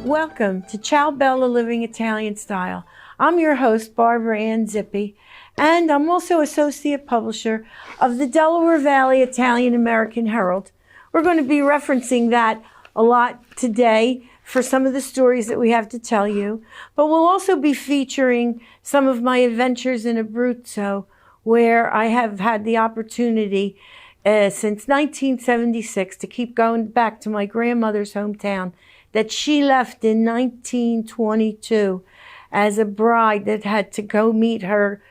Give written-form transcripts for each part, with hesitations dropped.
Welcome to Ciao Bella Living Italian Style. I'm your host, Barbara Ann Zippi, and I'm also associate publisher of the Delaware Valley Italian American Herald. We're going to be referencing that a lot today for some of the stories that we have to tell you, but we'll also be featuring some of my adventures in Abruzzo, where I have had the opportunity since 1976 to keep going back to my grandmother's hometown that she left in 1922 as a bride that had to go meet her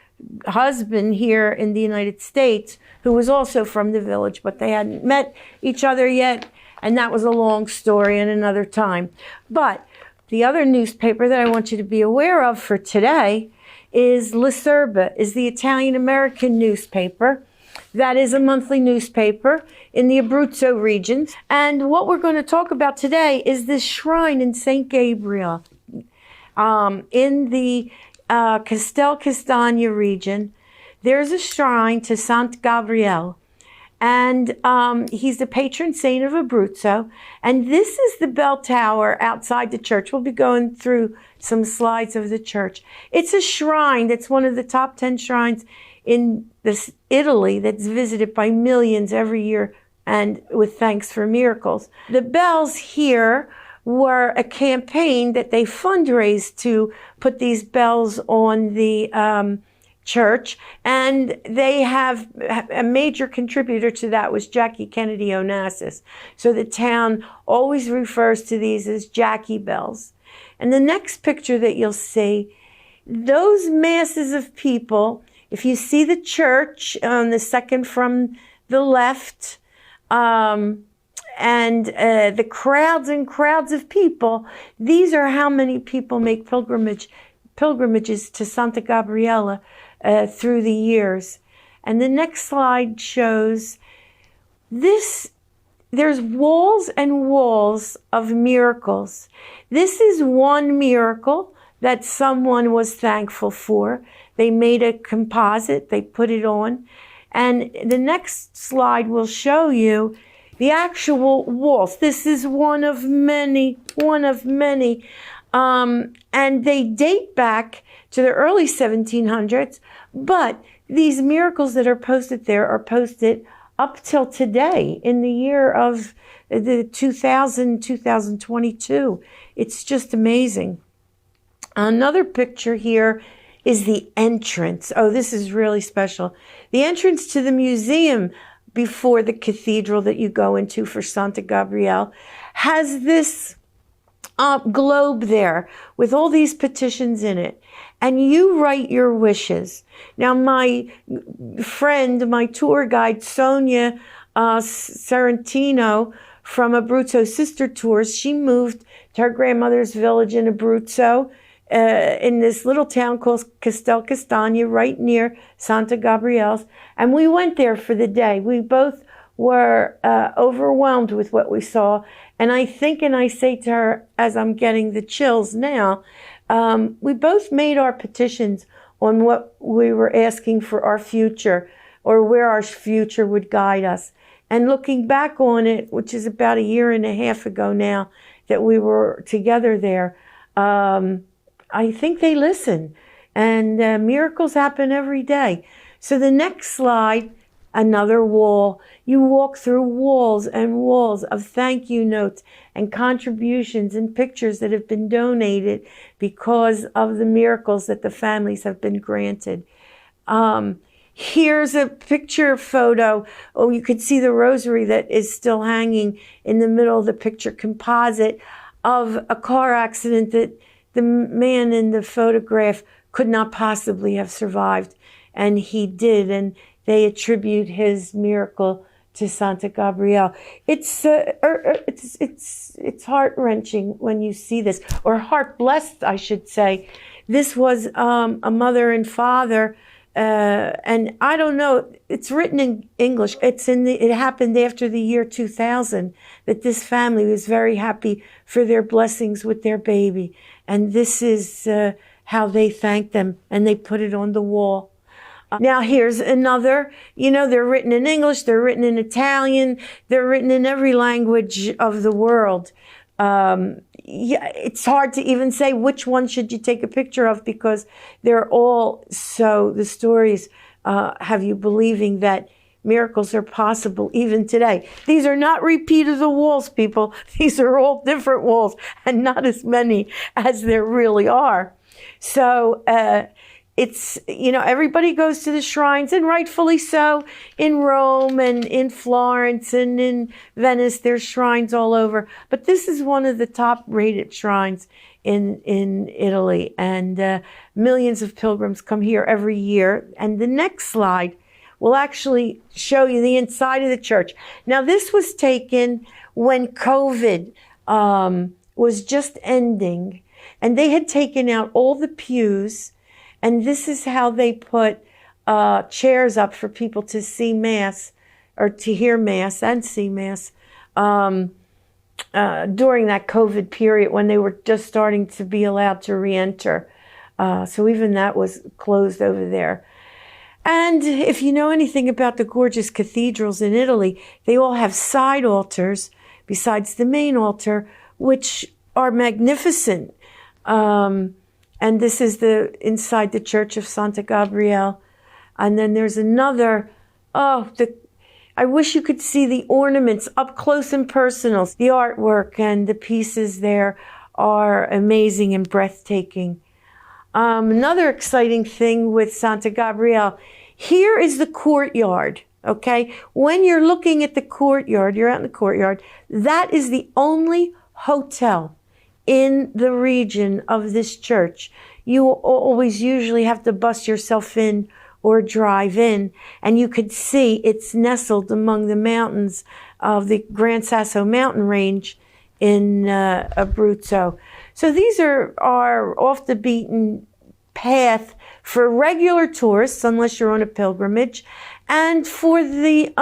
husband here in the United States, who was also from the village, but they hadn't met each other yet, and that was a long story and another time. But the other newspaper that I want you to be aware of for today is La Serba, is the Italian-American newspaper. That is a monthly newspaper in the Abruzzo region. And what we're going to talk about today is this shrine in St. Gabriel in the Castel Castagna region. There's a shrine to Sant Gabriel, and he's the patron saint of Abruzzo. And this is the bell tower outside the church. We'll be going through some slides of the church. It's a shrine that's one of the top 10 shrines in Italy that's visited by millions every year, and with thanks for miracles. The bells here were a campaign that they fundraised to put these bells on the church, and they have a major contributor to that was Jackie Kennedy Onassis. So the town always refers to these as Jackie bells. And the next picture that you'll see, those masses of people, if you see the church on the second from the left, and the crowds and crowds of people, these are how many people make pilgrimages to Santa Gabriella through the years. And the next slide shows this. There's walls and walls of miracles. This is one miracle that someone was thankful for. They made a composite, they put it on. And the next slide will show you the actual walls. This is one of many. And they date back to the early 1700s, but these miracles that are posted there are posted up till today in the year of the 2022. It's just amazing. Another picture here is the entrance. Oh, this is really special. The entrance to the museum before the cathedral that you go into for Santa Gabriel has this globe there with all these petitions in it. And you write your wishes. Now, my friend, my tour guide, Sonia Sorrentino from Abruzzo Sister Tours, she moved to her grandmother's village in Abruzzo, in this little town called Castel Castagna, right near Santa Gabriel's. And we went there for the day. We both were overwhelmed with what we saw. And I think, and I say to her, as I'm getting the chills now, we both made our petitions on what we were asking for our future, or where our future would guide us. And looking back on it, which is about a year and a half ago now that we were together there, I think they listen, and miracles happen every day. So the next slide, another wall. You walk through walls and walls of thank you notes and contributions and pictures that have been donated because of the miracles that the families have been granted. Here's a picture photo. Oh, you could see the rosary that is still hanging in the middle of the picture composite of a car accident that the man in the photograph could not possibly have survived, and he did, and they attribute his miracle to Santa Gabriel. It's heart-wrenching when you see this, or heart-blessed, I should say. This was a mother and father, and I don't know, it's written in English. It happened after the year 2000 that this family was very happy for their blessings with their baby. And this is how they thanked them, and they put it on the wall. Now here's another, they're written in English, they're written in Italian, they're written in every language of the world. yeah, it's hard to even say which one should you take a picture of, because they're all so, the stories have you believing that miracles are possible even today. These are not repeat of the walls, people. These are all different walls, and not as many as there really are. So it's, everybody goes to the shrines, and rightfully so. In Rome and in Florence and in Venice, there's shrines all over. But this is one of the top rated shrines in Italy, and millions of pilgrims come here every year. And the next slide will actually show you the inside of the church. Now, this was taken when COVID was just ending, and they had taken out all the pews. And this is how they put chairs up for people to see Mass, or to hear Mass and see Mass during that COVID period when they were just starting to be allowed to re-enter. So even that was closed over there. And if you know anything about the gorgeous cathedrals in Italy, they all have side altars besides the main altar, which are magnificent. And this is inside the Church of Santa Gabriel. And then there's another, I wish you could see the ornaments up close and personal. The artwork and the pieces there are amazing and breathtaking. Another exciting thing with Santa Gabriel, here is the courtyard, okay? When you're looking at the courtyard, you're out in the courtyard, that is the only hotel in the region of this church. You always usually have to bus yourself in or drive in, and you could see it's nestled among the mountains of the Gran Sasso mountain range in Abruzzo. So these are off the beaten path for regular tourists, unless you're on a pilgrimage, and for the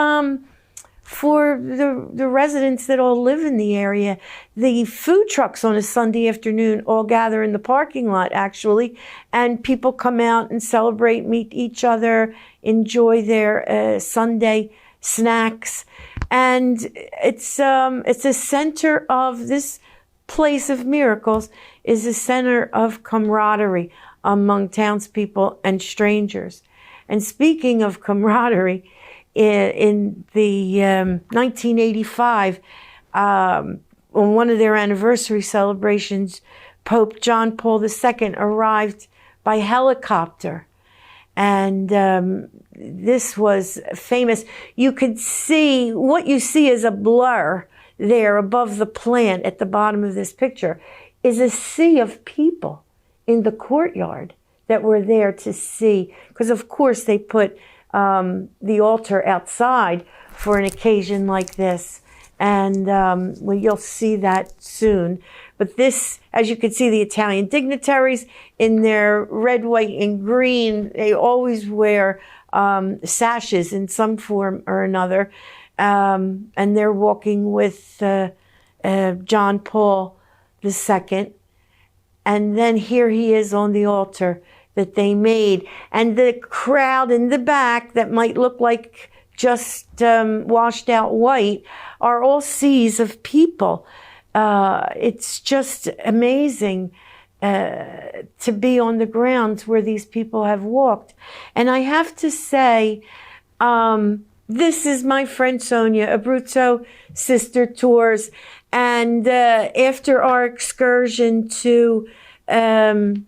residents that all live in the area. The food trucks on a Sunday afternoon all gather in the parking lot, actually, and people come out and celebrate, meet each other, enjoy their Sunday snacks. And it's a center of, this place of miracles is a center of camaraderie among townspeople and strangers. And speaking of camaraderie, in the 1985, on one of their anniversary celebrations, Pope John Paul II arrived by helicopter. And this was famous. You could see, what you see is a blur there above the plant at the bottom of this picture, is a sea of people in the courtyard that were there to see. Because of course they put the altar outside for an occasion like this. And well, you'll see that soon. But this, as you can see, the Italian dignitaries in their red, white, and green, they always wear sashes in some form or another. And they're walking with John Paul II. And then here he is on the altar that they made. And the crowd in the back that might look like just washed out white are all seas of people. It's just amazing to be on the grounds where these people have walked. And I have to say, this is my friend Sonia, Abruzzo Sister Tours. And after our excursion to St.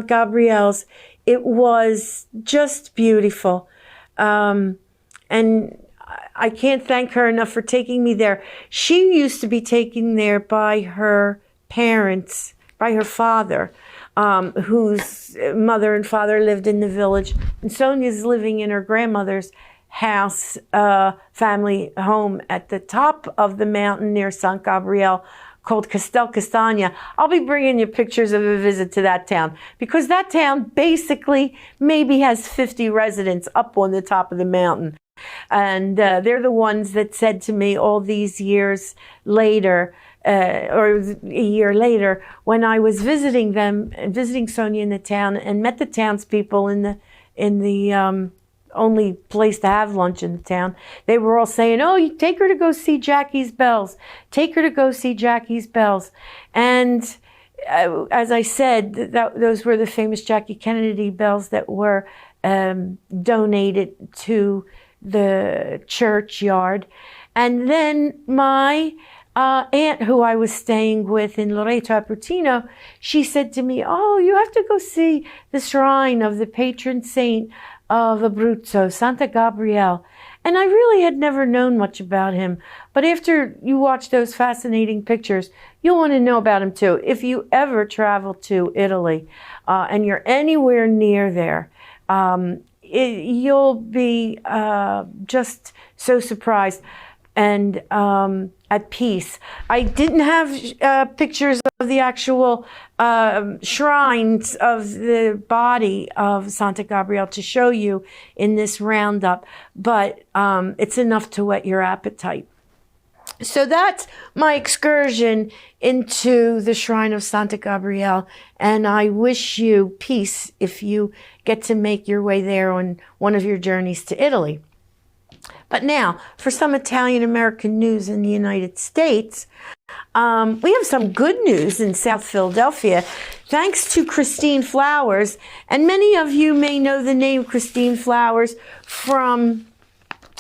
Gabriel's, it was just beautiful. And I can't thank her enough for taking me there. She used to be taken there by her parents, by her father, whose mother and father lived in the village. And Sonia's living in her grandmother's house, family home at the top of the mountain near St. Gabriel, called Castel Castagna. I'll be bringing you pictures of a visit to that town, because that town basically maybe has 50 residents up on the top of the mountain. And they're the ones that said to me all these years later, or a year later, when I was visiting them, visiting Sonia in the town, and met the townspeople in the only place to have lunch in the town. They were all saying, oh, you take her to go see Jackie's Bells. Take her to go see Jackie's Bells. And as I said, those were the famous Jackie Kennedy bells that were donated to the churchyard. And then my aunt, who I was staying with in Loreto Abruzzo, she said to me, oh, you have to go see the shrine of the patron saint of Abruzzo, Santa Gabriel. And I really had never known much about him. But after you watch those fascinating pictures, you'll want to know about him too. If you ever travel to Italy and you're anywhere near there, you'll be just so surprised and at peace. I didn't have pictures of the actual shrines of the body of Santa Gabriel to show you in this roundup, but it's enough to whet your appetite. So that's my excursion into the shrine of Santa Gabriel, and I wish you peace if you get to make your way there on one of your journeys to Italy. But now, for some Italian-American news in the United States, we have some good news in South Philadelphia, thanks to Christine Flowers. And many of you may know the name Christine Flowers from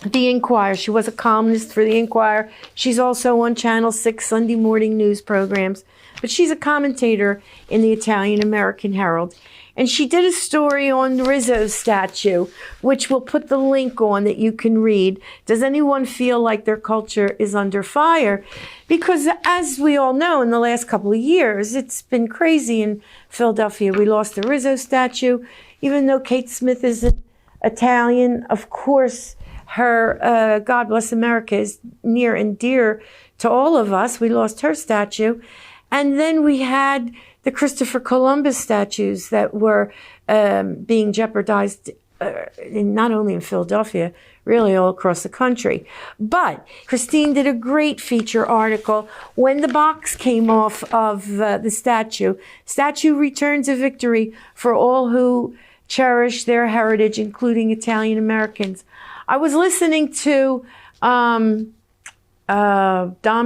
The Inquirer. She was a columnist for The Inquirer. She's also on Channel 6 Sunday morning news programs. But she's a commentator in the Italian-American Herald. And she did a story on Rizzo's statue, which we'll put the link on that you can read. Does anyone feel like their culture is under fire? Because as we all know, in the last couple of years, it's been crazy in Philadelphia. We lost the Rizzo statue. Even though Kate Smith isn't Italian, of course, her God Bless America is near and dear to all of us. We lost her statue. And then we had the Christopher Columbus statues that were being jeopardized not only in Philadelphia, really all across the country. But Christine did a great feature article when the box came off of the statue. Statue returns a victory for all who cherish their heritage, including Italian Americans. I was listening to Dom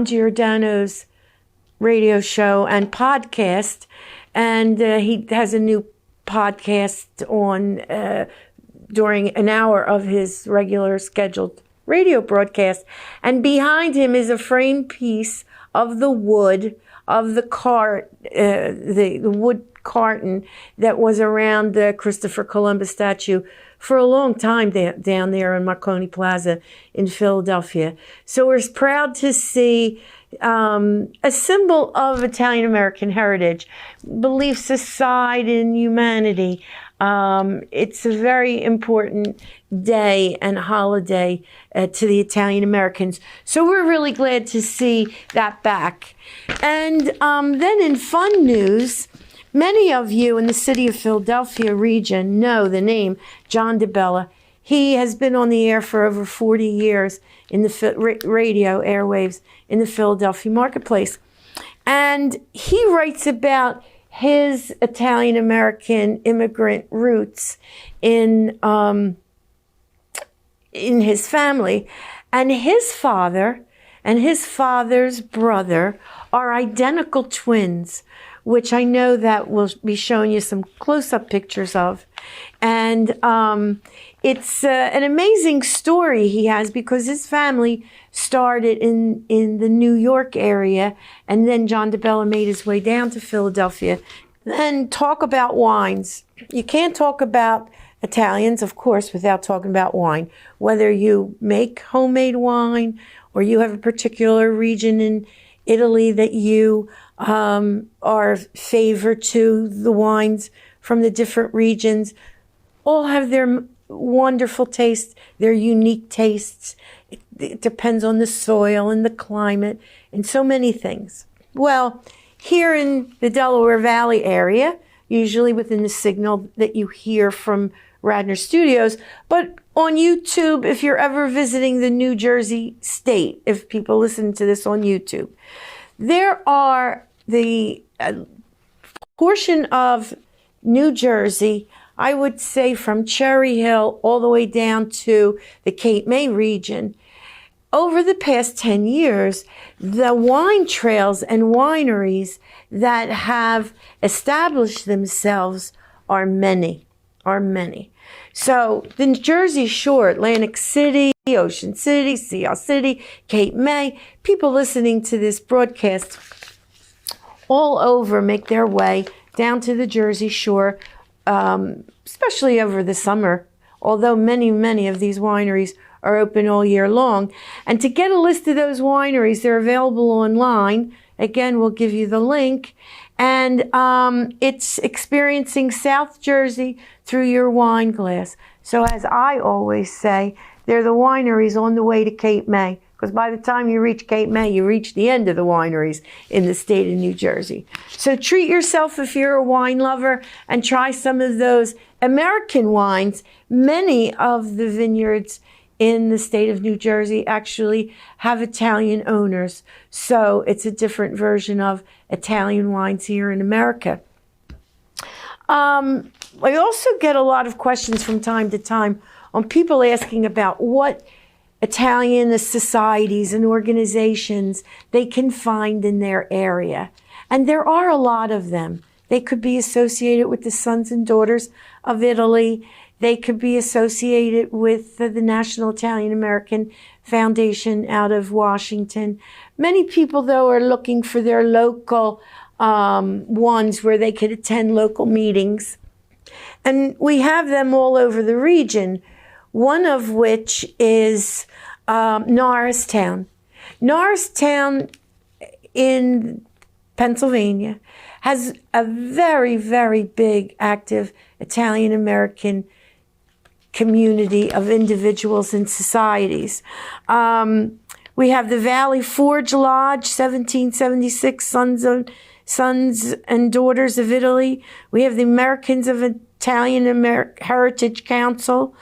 Giordano's radio show and podcast, and he has a new podcast on during an hour of his regular scheduled radio broadcast, and behind him is a framed piece of the wood of the cart, the wood carton that was around the Christopher Columbus statue for a long time down there in Marconi Plaza in Philadelphia. So we're proud to see a symbol of Italian-American heritage, beliefs aside in humanity. It's a very important day and holiday to the Italian-Americans. So we're really glad to see that back. And then in fun news, many of you in the city of Philadelphia region know the name John DeBella. He has been on the air for over 40 years in the radio airwaves in the Philadelphia marketplace. And he writes about his Italian-American immigrant roots in his family. And his father and his father's brother are identical twins, which I know that we'll be showing you some close-up pictures of. And it's an amazing story he has, because his family started in the New York area, and then John DeBella made his way down to Philadelphia. Then talk about wines. You can't talk about Italians, of course, without talking about wine. Whether you make homemade wine or you have a particular region in Italy that you are favored to, the wines from the different regions all have their wonderful tastes, their unique tastes. It depends on the soil and the climate and so many things. Well, here in the Delaware Valley area, usually within the signal that you hear from Radnor Studios, but on YouTube, if you're ever visiting the New Jersey state, if people listen to this on YouTube, there are the portion of New Jersey, I would say from Cherry Hill all the way down to the Cape May region, over the past 10 years, the wine trails and wineries that have established themselves are many. So the Jersey Shore, Atlantic City, Ocean City, Ciao City, Cape May, people listening to this broadcast all over make their way down to the Jersey Shore, especially over the summer, although many of these wineries are open all year long. And to get a list of those wineries, they're available online. Again, we'll give you the link. And it's experiencing South Jersey through your wine glass. So as I always say, they're the wineries on the way to Cape May. Because by the time you reach Cape May, you reach the end of the wineries in the state of New Jersey. So treat yourself if you're a wine lover and try some of those American wines. Many of the vineyards in the state of New Jersey actually have Italian owners. So it's a different version of Italian wines here in America. I also get a lot of questions from time to time on people asking about what Italian societies and organizations they can find in their area. And there are a lot of them. They could be associated with the Sons and Daughters of Italy. They could be associated with the National Italian American Foundation out of Washington. Many people, though, are looking for their local ones where they could attend local meetings. And we have them all over the region, one of which is Norristown. Norristown in Pennsylvania has a very big, active Italian-American community of individuals and societies. We have the Valley Forge Lodge, 1776, Sons and Daughters of Italy. We have the Americans of Italian Heritage Council.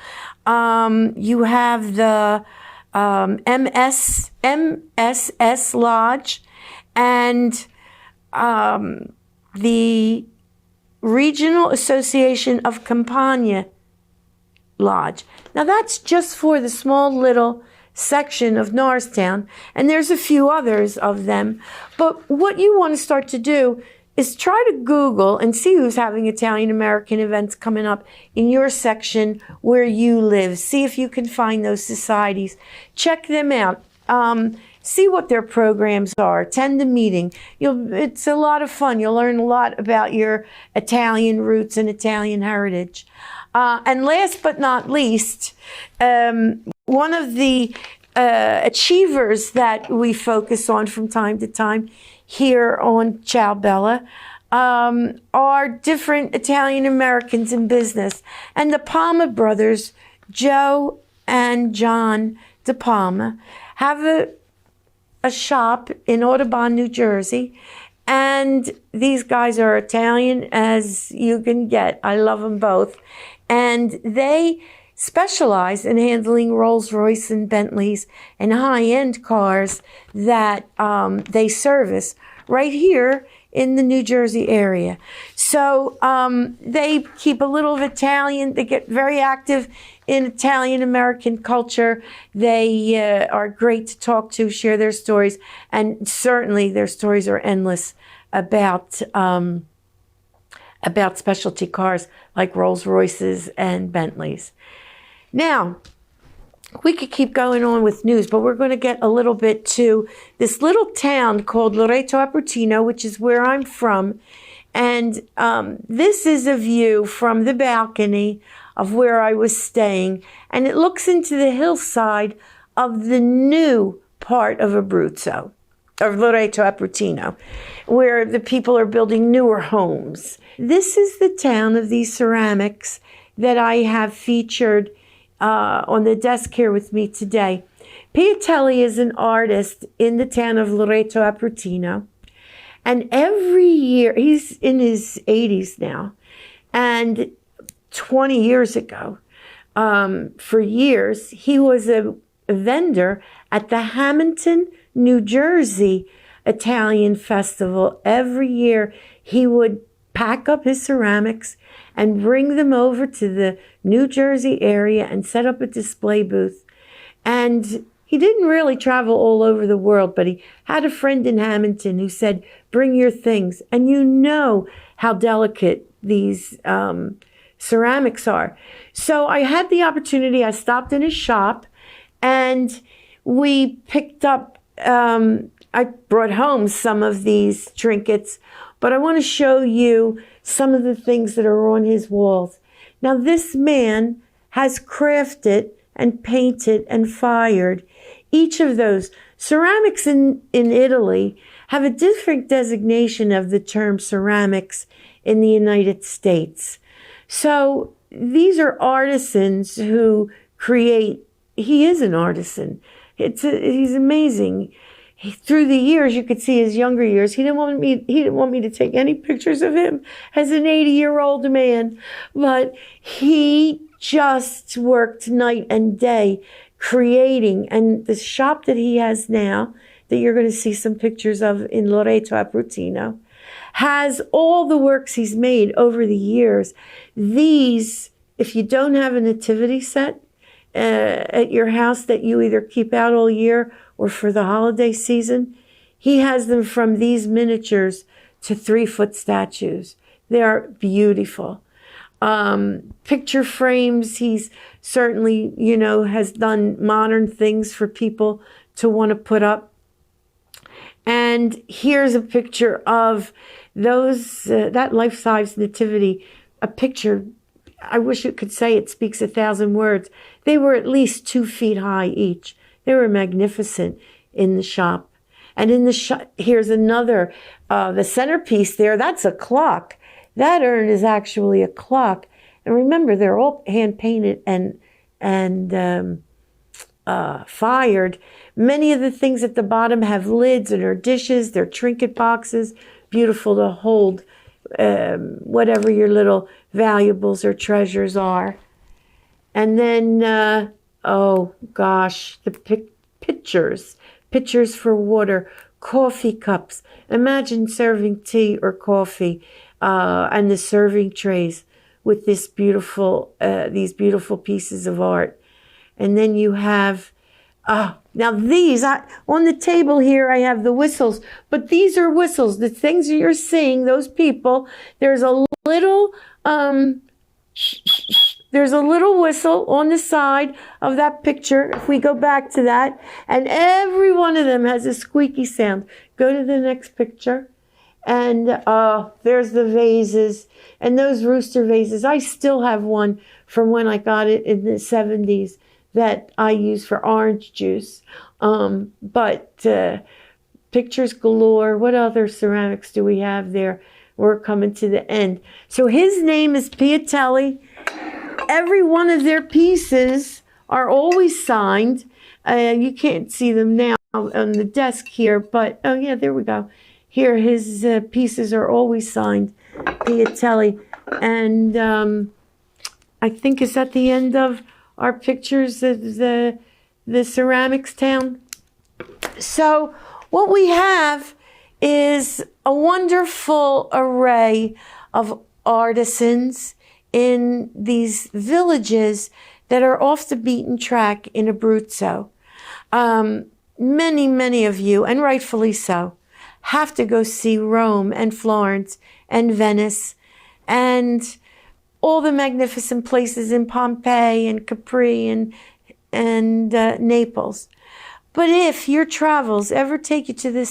You have the MSS Lodge and the Regional Association of Campania Lodge. Now that's just for the small little section of Norristown, and there's a few others of them. But what you want to start to do is try to Google and see who's having Italian American events coming up in your section where you live. See if you can find those societies. Check them out. See what their programs are. Attend the meeting. It's a lot of fun. You'll learn a lot about your Italian roots and Italian heritage. And last but not least, one of the achievers that we focus on from time to time here on Ciao Bella are different Italian Americans in business. And the Palma brothers, Joe and John De Palma, have a shop in Audubon, New Jersey. And these guys are Italian as you can get. I love them both. And they specialize in handling Rolls-Royce and Bentleys and high-end cars that they service right here in the New Jersey area. So they keep a little of Italian. They get very active in Italian-American culture. They are great to talk to, share their stories, and certainly their stories are endless about specialty cars like Rolls-Royces and Bentleys. Now, we could keep going on with news, but we're going to get a little bit to this little town called Loreto Abruzzo, which is where I'm from. And this is a view from the balcony of where I was staying. And it looks into the hillside of the new part of Abruzzo, of Loreto Abruzzo, where the people are building newer homes. This is the town of these ceramics that I have featured on the desk here with me today. Piatelli is an artist in the town of Loreto Abruzzo. And every year, he's in his 80s now, and 20 years ago, for years, he was a vendor at the Hamilton, New Jersey Italian Festival. Every year, he would pack up his ceramics and bring them over to the New Jersey area and set up a display booth. And he didn't really travel all over the world, but he had a friend in Hamilton who said, bring your things. And you know how delicate these ceramics are. So I had the opportunity, I stopped in his shop and we picked up, I brought home some of these trinkets, but I want to show you some of the things that are on his walls. Now this man has crafted and painted and fired each of those. Ceramics in Italy have a different designation of the term ceramics in the United States. So these are artisans who create. He is an artisan. He's amazing. Through the years, you could see his younger years. He didn't want me to take any pictures of him as an 80-year-old man, but he just worked night and day creating. And the shop that he has now, that you're going to see some pictures of in Loreto, Abruzzo, has all the works he's made over the years. These, if you don't have a nativity set at your house that you either keep out all year or for the holiday season, he has them from these miniatures to 3-foot statues. They are beautiful. Picture frames, he's certainly, has done modern things for people to want to put up. And here's a picture of those, that life-size nativity, a picture, I wish it could say it speaks 1,000 words. They were at least 2 feet high each. They were magnificent in the shop. And in the shop, here's another, the centerpiece there, that's a clock. That urn is actually a clock. And remember, they're all hand-painted and fired. Many of the things at the bottom have lids and are dishes. They're trinket boxes, beautiful to hold whatever your little valuables or treasures are. And then, oh gosh, the pitchers for water, coffee cups. Imagine serving tea or coffee, and the serving trays with this these beautiful pieces of art. And then you have, now these, on the table here, I have the whistles, but these are whistles. The things that you're seeing, those people, there's a little whistle on the side of that picture. If we go back to that, and every one of them has a squeaky sound. Go to the next picture. And there's the vases and those rooster vases. I still have one from when I got it in the 70s that I use for orange juice. But pictures galore. What other ceramics do we have there? We're coming to the end. So his name is Piatelli. Every one of their pieces are always signed. You can't see them now on the desk here, but oh yeah, there we go. Here, his pieces are always signed, Piatelli. And I think is at the end of our pictures of the ceramics town. So what we have is a wonderful array of artisans in these villages that are off the beaten track in Abruzzo. Many of you, and rightfully so, have to go see Rome and Florence and Venice and all the magnificent places in Pompeii and Capri and Naples. But if your travels ever take you to the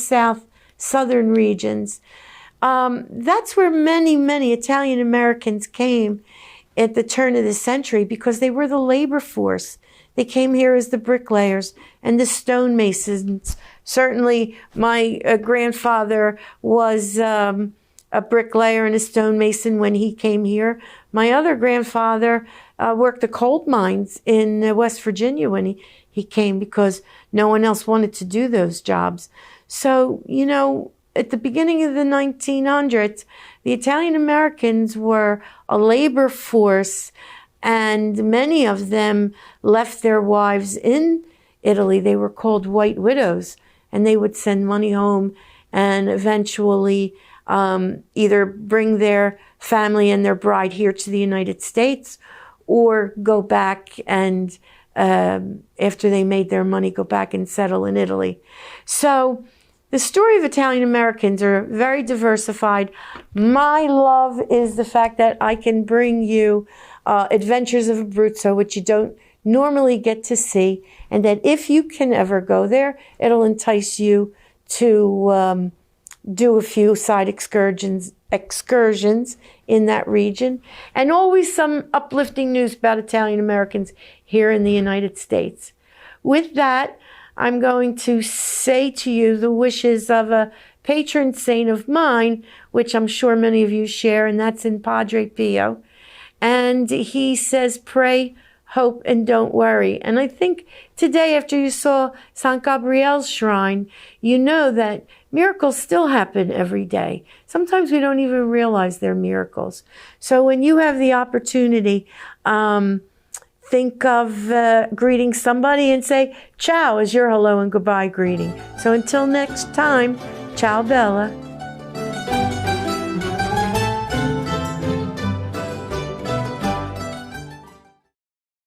southern regions, that's where many Italian Americans came at the turn of the century because they were the labor force. They came here as the bricklayers and the stonemasons. Certainly, my grandfather was a bricklayer and a stonemason when he came here. My other grandfather worked the coal mines in West Virginia when he came because no one else wanted to do those jobs. So, at the beginning of the 1900s, the Italian Americans were a labor force, and many of them left their wives in Italy. They were called white widows, and they would send money home and eventually either bring their family and their bride here to the United States, or go back and after they made their money, go back and settle in Italy. So the story of Italian Americans are very diversified. My love is the fact that I can bring you Adventures of Abruzzo, which you don't normally get to see, and that if you can ever go there, it'll entice you to do a few side excursions in that region, and always some uplifting news about Italian Americans here in the United States. With that, I'm going to say to you the wishes of a patron saint of mine, which I'm sure many of you share, and that's in Padre Pio. And he says, pray, hope, and don't worry. And I think today, after you saw St. Gabriel's shrine, you know that miracles still happen every day. Sometimes we don't even realize they're miracles. So when you have the opportunity, think of greeting somebody and say, ciao, as your hello and goodbye greeting. So until next time, ciao Bella.